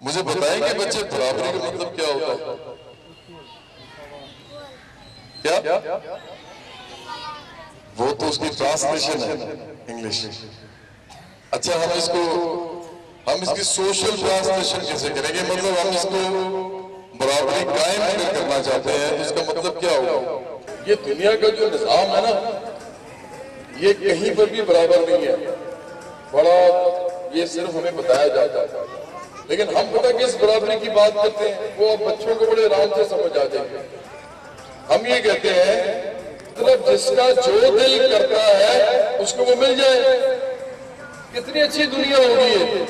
مجھے بتائیں کہ بچے برابری کا مطلب کیا ہوتا ہے؟ کیا؟ وہ تو اس کی ٹرانسلیشن ہے انگلش. اچھا ہم اس کی سوشل ٹرانسلیشن کیسے کریں گے؟ مطلب ہم اس کو برابری قائم اگر کرنا چاہتے ہیں تو اس کا مطلب کیا ہوگا؟ یہ دنیا کا جو نظام ہے نا، یہ کہیں پر بھی برابر نہیں ہے. بڑا یہ صرف ہمیں بتایا جاتا ہے، لیکن ہم پتہ کس برابری کی بات کرتے ہیں وہ اب بچوں کو بڑے آرام سے سمجھ آ جائے گا. ہم یہ کہتے ہیں مطلب جس کا جو دل کرتا ہے اس کو وہ مل جائے. کتنی اچھی دنیا ہوگی ہے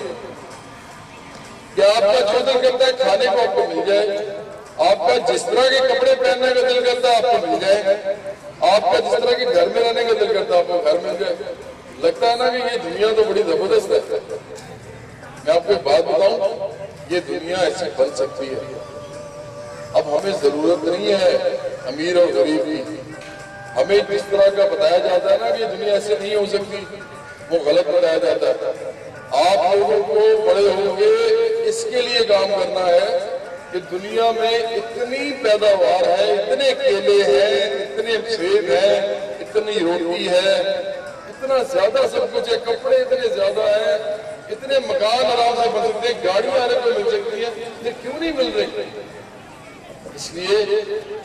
کہ آپ کا جو دل کرتا ہے کھانے کو آپ کو مل جائے، آپ کا جس طرح کے کپڑے پہننے کا دل کرتا ہے آپ کو مل جائے، آپ کا جس طرح کے گھر میں رہنے کا دل کرتا ہے آپ کو گھر مل جائے. لگتا ہے نا کہ یہ دنیا تو بڑی زبردست ہے. میں آپ کو ایک بات بتاؤں، یہ دنیا ایسی بن سکتی ہے. اب ہمیں ضرورت نہیں ہے امیر اور غریب کی. ہمیں جس طرح کا بتایا جاتا ہے نا کہ یہ دنیا ایسے نہیں ہو سکتی، وہ غلط بتایا جاتا ہے. آپ لوگوں کو بڑے ہو کے اس کے لیے کام کرنا ہے کہ دنیا میں اتنی پیداوار ہے، اتنے کیلے ہیں، اتنے سیب ہیں، اتنی روٹی ہے، اتنا زیادہ سب کچھ ہے، کپڑے اتنے زیادہ ہیں، اتنے مکان آرام سے بن سکتے ہیں، گاڑیاں آنے کو مل سکتی ہیں، یہ کیوں نہیں مل رہی؟ اس لیے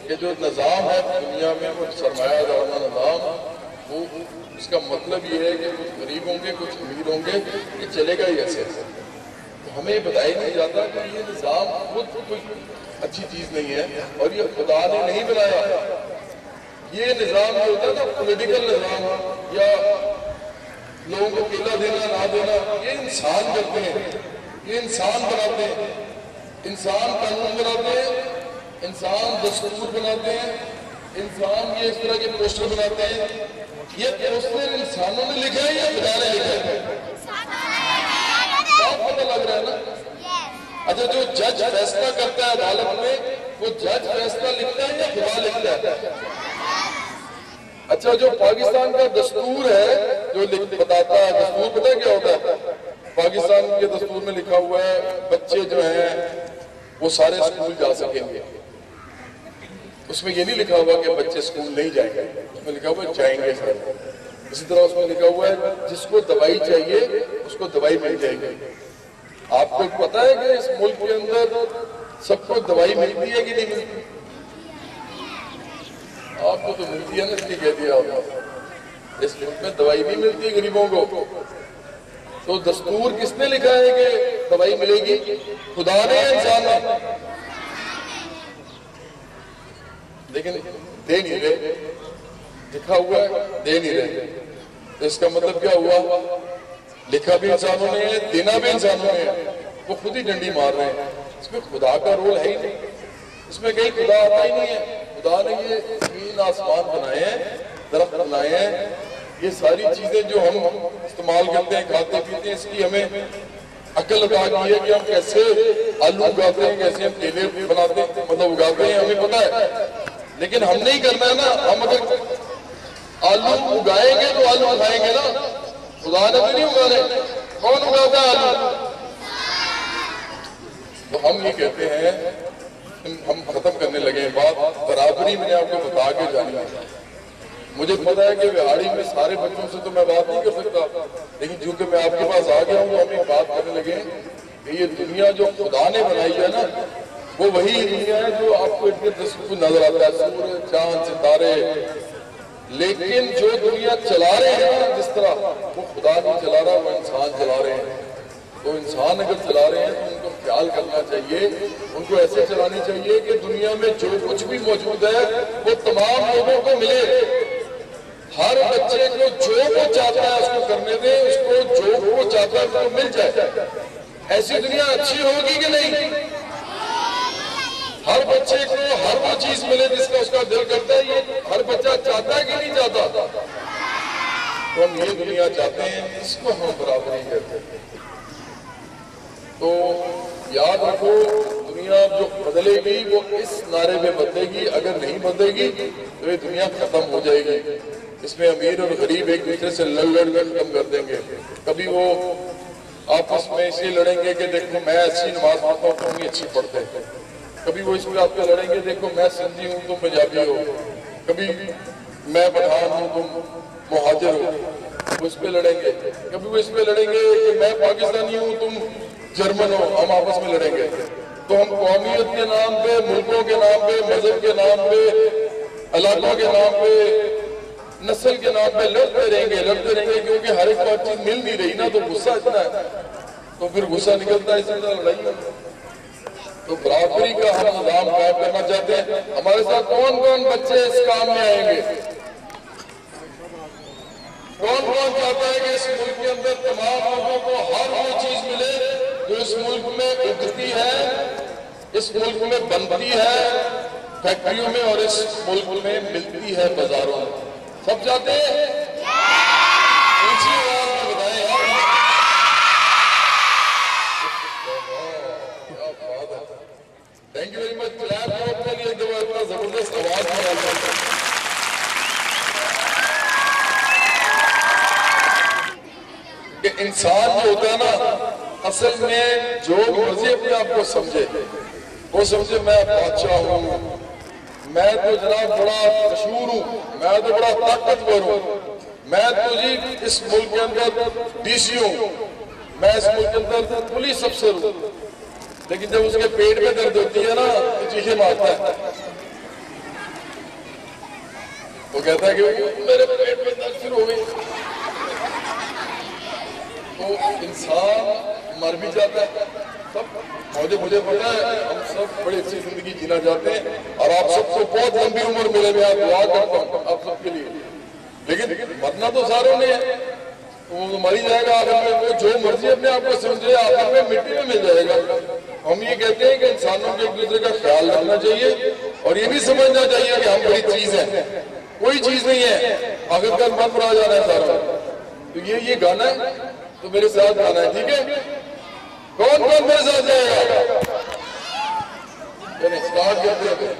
کہ جو نظام ہے دنیا میں وہ سرمایہ دارانہ نظام، وہ اس کا مطلب یہ ہے کہ کچھ غریب ہوں گے کچھ امیر ہوں گے، یہ چلے گا ہی ایسے. تو ہمیں بتایا نہیں جاتا کہ یہ نظام خود کوئی اچھی چیز نہیں ہے اور یہ خدا نے نہیں بنایا. یہ نظام جو ہوتا ہے نا پولیٹیکل نظام یا لوگوں کو قلعہ دینا نہ دینا، یہ انسان کرتے ہیں، یہ انسان بناتے ہیں. انسان قانون بناتے ہیں، انسان دستور بناتے ہیں، انسان یہ اس طرح کے پوسٹر بناتے ہیں. یہ پوسٹر انسانوں نے لکھا ہے یا خدا نے لکھا ہے؟ صاف پتہ لگ رہا ہے نا. اچھا جو جج فیصلہ کرتا ہے عدالت میں، وہ جج فیصلہ لکھتا ہے یا خدا لکھتا ہے؟ اچھا جو پاکستان کا دستور ہے جو بتاتا ہے، دستور پتہ کیا ہوتا ہے؟ پاکستان کے دستور میں لکھا ہوا ہے بچے جو ہیں وہ سارے اسکول جا سکیں گے. اس میں یہ نہیں لکھا ہوا کہ بچے اسکول نہیں جائیں گے، اس میں لکھا ہوا ہے جائیں گے سر. اسی طرح اس میں لکھا ہوا ہے جس کو دوائی چاہیے اس کو دوائی مل جائے گی. آپ کو پتا ہے کہ اس ملک کے اندر سب کو دوائی ملتی ہے کہ نہیں ملتی؟ آپ کو تو ملتی ہے نا، اس لیے کہہ دیا آپ نے. اس ملک میں دوائی نہیں ملتی غریبوں کو. تو دستور کس نے لکھا ہے کہ دوائی ملے گی؟ خدا نے یا انسان نے؟ لیکن دے نہیں رہے، لکھا ہوا ہے دے نہیں رہے. تو اس کا مطلب کیا ہوا؟ لکھا بھی انسانوں نے ہے، دینا بھی انسانوں نے ہے. وہ خود ہی ڈنڈی مار رہے ہیں. اس میں خدا کا رول ہے ہی نہیں، اس میں کہیں خدا آتا ہی نہیں ہے. خدا نے یہ زمین آسمان بنائے ہیں، درخت بنائے ہیں، یہ ساری چیزیں جو ہم استعمال کرتے ہیں کھاتے پیتے ہیں، اس کی ہمیں عقل عطا کی ہے کہ ہم کیسے آلو اگاتے ہیں، کیسے ہم کیلے بناتے ہیں، مطلب اگاتے ہیں، ہمیں پتہ ہے. لیکن ہم نہیں کرنا ہے نا. ہم اگر آلو اگائیں گے تو آلو کھائیں گے نا. خدا نے تو نہیں اگانے. کون اگاتا ہے آلو؟ تو ہم یہ کہتے ہیں، ہم ختم کرنے لگے ہیں بات. برابری میں نے آپ کو بتا کے جانی ہے. مجھے پتا ہے کہ بہاڑی میں سارے بچوں سے تو میں بات نہیں کر سکتا، لیکن چونکہ میں آپ کے پاس آ گیا ہوں تو ہم ایک بات کرنے لگے کہ یہ دنیا جو خدا نے بنائی ہے نا، وہ وہی دنیا ہے جو آپ کو اتنے تصور نظر آتا ہے، سورج چاند ستارے. لیکن جو دنیا چلا رہے ہیں جس طرح، وہ خدا نہیں چلا رہا، وہ انسان چلا رہے ہیں. تو انسان اگر چلا رہے ہیں تو ان کو خیال کرنا چاہیے، ان کو ایسے چلانی چاہیے کہ دنیا میں جو کچھ بھی موجود ہے وہ تمام لوگوں کو ملے. ہر بچے کو جو وہ چاہتا ہے اس کو کرنے دے، اس کو جو وہ چاہتا ہے اس کو مل جائے. ایسی دنیا اچھی ہوگی کہ نہیں؟ ہر بچے کو ہر وہ چیز ملے جس کا اس کا دل کرتا ہے. یہ ہر بچہ چاہتا ہے کہ نہیں چاہتا؟ تو ہم یہ دنیا چاہتے ہیں، اس کو ہم برابری کہتے ہیں. تو یاد رکھو دنیا جو بدلے گی وہ اس نعرے میں بدلے گی. اگر نہیں بدلے گی تو یہ دنیا ختم ہو جائے گی. اس میں امیر اور غریب ایک دوسرے سے لڑ کر ختم کر دیں گے. کبھی وہ آپس میں اس لیے لڑیں گے کہ دیکھو میں اچھی نماز پڑھتا ہوں تم نہیں اچھی پڑھتے. کبھی وہ اس پہ آپ پہ لڑیں گے دیکھو میں سندھی ہوں تم پنجابی ہو. کبھی میں پٹھان ہوں تم مہاجر ہو, وہ اس پہ لڑیں گے. کبھی وہ اس پہ لڑیں گے کہ میں پاکستانی ہوں تم جرمن ہو, ہم آپس میں لڑیں گے. تو ہم قومیت کے نام پہ, ملکوں کے نام پہ, مذہب کے نام پہ, علاقوں کے نام پہ, نسل کے نام پہ لڑتے رہیں گے کیونکہ ہر ایک بات چیز مل نہیں رہی نا, تو غصہ اتنا ہے تو پھر غصہ نکلتا ہے, اس طرح لڑائی ہوتی ہے. تو برابری کا ہم نظام قائم کرنا چاہتے ہیں. ہمارے ساتھ کون کون بچے اس کام میں آئیں گے؟ کون کون چاہتا ہے کہ اس ملک کے اندر تمام لوگوں کو ہر وہ چیز ملے جو اس ملک میں اگتی ہے, اس ملک میں بنتی ہے فیکٹریوں میں, اور اس ملک میں ملتی ہے بازاروں میں؟ سب چاہتے ہیں؟ اونچی آواز میں بتائیں یار. Thank you very much. Clap کرو اپنے لیے ایک دفعہ, اتنا زبردست آواز میں آتا ہے. کہ انسان جو ہوتا ہے نا, اصل میں جو مرضی اپنے آپ کو سمجھے, وہ سمجھے میں بادشاہ ہوں, میں تو جناب بڑا مشہور ہوں, میں تو بڑا طاقتور ہوں, میں تو جی اس ملک کے اندر ڈی سی ہوں, میں اس ملک کے اندر پولیس افسر ہوں. لیکن جب اس کے پیٹ میں درد ہوتی ہے نا تو چیخے مارتا ہے. وہ کہتا ہے کہ میرے پیٹ میں درد شروع ہو گئی. تو انسان مر بھی جاتا ہے. مجھے پتا ہے ہم سب بڑی اچھی زندگی جینا چاہتے ہیں, اور آپ سب کو بہت لمبی عمر ملے, میں آپ دعا کرتا ہوں آپ سب کے لیے. لیکن مرنا تو ساروں نے ہے, وہ مر ہی جائے گا آخر میں. وہ جو مرضی اپنے آپ کو سمجھے آخر میں مٹی میں مل جائے گا. ہم یہ کہتے ہیں کہ انسانوں کے ایک دوسرے کا خیال رکھنا چاہیے, اور یہ بھی سمجھنا چاہیے کہ ہم بڑی چیز ہیں. کوئی چیز نہیں ہے, آخر کار من پر آ جانا ہے سارا. تو یہ گانا ہے تو میرے ساتھ گانا ہے, ٹھیک ہے؟ کون کون میرے ساتھ جائے گا؟ اسٹارٹ کرتے ہیں.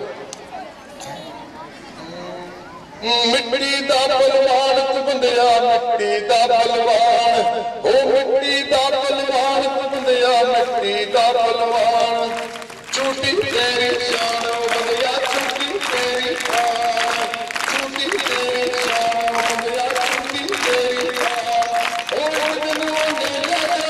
مٹی دا پلوان تو بندیا, مٹی دا پلوان, او مٹی دا پلوان تو بندیا, مٹی دا پلوان. چھوٹی تیری شان او بندیا, چھوٹی تیری شان, چھوٹی تیری شان او بندیا, چھوٹی تیری شان. او جنوں نے لگائی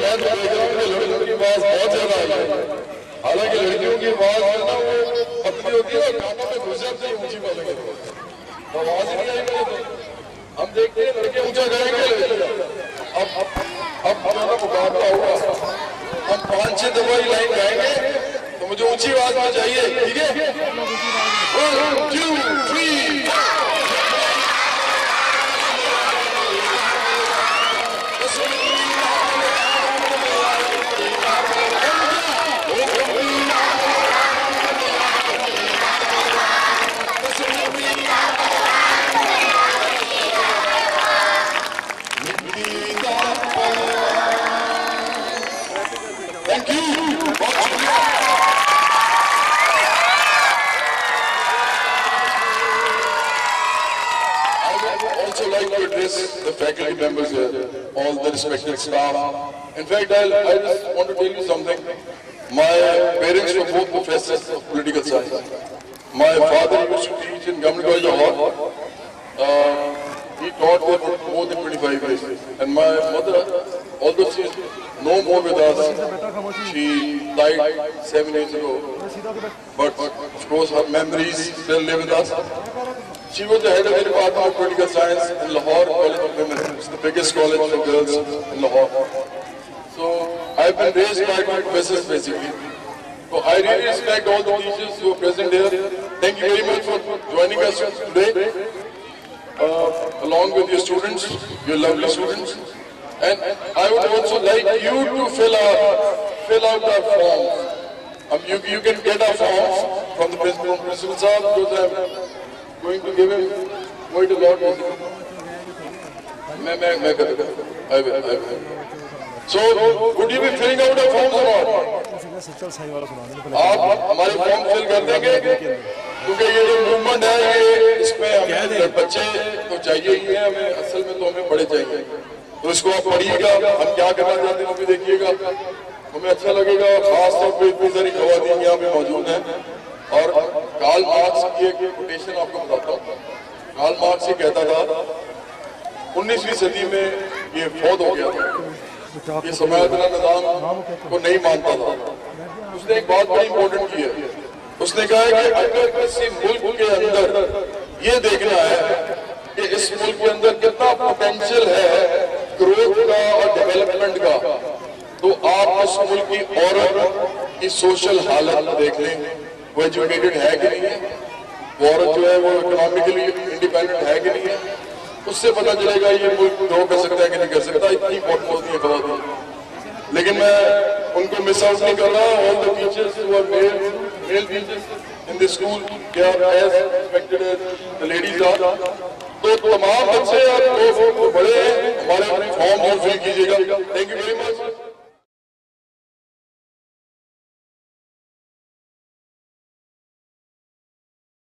میں تو دیکھ رہا ہوں کہ لڑکیوں کی آواز بہت زیادہ آئی ہے. حالانکہ لڑکیوں کی آواز جو ہے نا وہ پتلی ہوتی ہے اور کانوں میں گھس جاتی ہے اونچی بولیں گے تو آواز ہی نہیں آئی گی. ہم دیکھتے ہیں لڑکے اونچا کریں گے. اب ہمارا مقابلہ ہوگا. ہم 5-6 دفعہ ہی لائن گائیں گے تو مجھے اونچی آواز میں چاہیے. ٹھیک ہے 1 2 3 Thank you. I would also like to address the faculty members here, all the respected staff. In fact, I just want to tell you something. My parents were both professors of political science. My father used to teach in Government College Lahore. He taught there for more than 25 years. And my mother, although she is no more with us, she died 7 years ago. But of course her memories still live with us. She was the head of the Department of Political Science in Lahore College of Women. It's the biggest college for girls in Lahore. So I've been raised by my professors basically. So I really respect all the teachers who are present here. Thank you very much for joining us today. Along with your students, your lovely students. And I would also like you to fill out our forms. You can get our forms from the principal sir because I'm going to give him quite a lot. I will. So, would you be filling out our forms or not? آپ ہمارے form fill کر دیں گے کیونکہ یہ جو movement ہے اس میں ہمیں بچے تو چاہیے ہی ہیں ہمیں اصل میں تو ہمیں بڑے چاہیے تو اس کو آپ پڑھیے گا ہم کیا کرنا چاہتے ہیں وہ بھی دیکھیے گا ہمیں اچھا لگے گا خاص طور پہ اتنی ساری خواتین یہاں پہ موجود ہیں اور کارل مارکس کی ایک کوٹیشن آپ کو بتاتا ہوں کارل مارکس یہ کہتا تھا 19ویں صدی میں یہ فوت ہو گیا تھا یہ سماجی نظام کو نہیں مانتا تھا اس نے ایک بات بڑی امپورٹنٹ کی ہے اس نے کہا ہے کہ اگر کسی ملک کے اندر یہ دیکھنا ہے کہ اس ملک کے اندر کتنا پوٹینشل ہے گروتھ کا اور ڈیولپمنٹ کا تو آپ اس ملک کی عورت کی سوشل حالت دیکھ لیں وہ ایجوکیٹڈ ہے کہ نہیں ہے وہ عورت جو ہے وہ اکنامکلی انڈیپینڈنٹ ہے کہ نہیں ہے اس سے پتہ چلے گا یہ ملک گرو کر سکتا ہے کہ نہیں کر سکتا اتنی امپورٹنٹ ہوتی ہے خواتین لیکن میں ان کو مس آؤٹ نہیں کر رہا all the teachers who are male teachers in this school they are as respected as the ladies are تو تمام بچے اور بڑے ہیں ہمارے فارم فل کیجیے گا thank you very much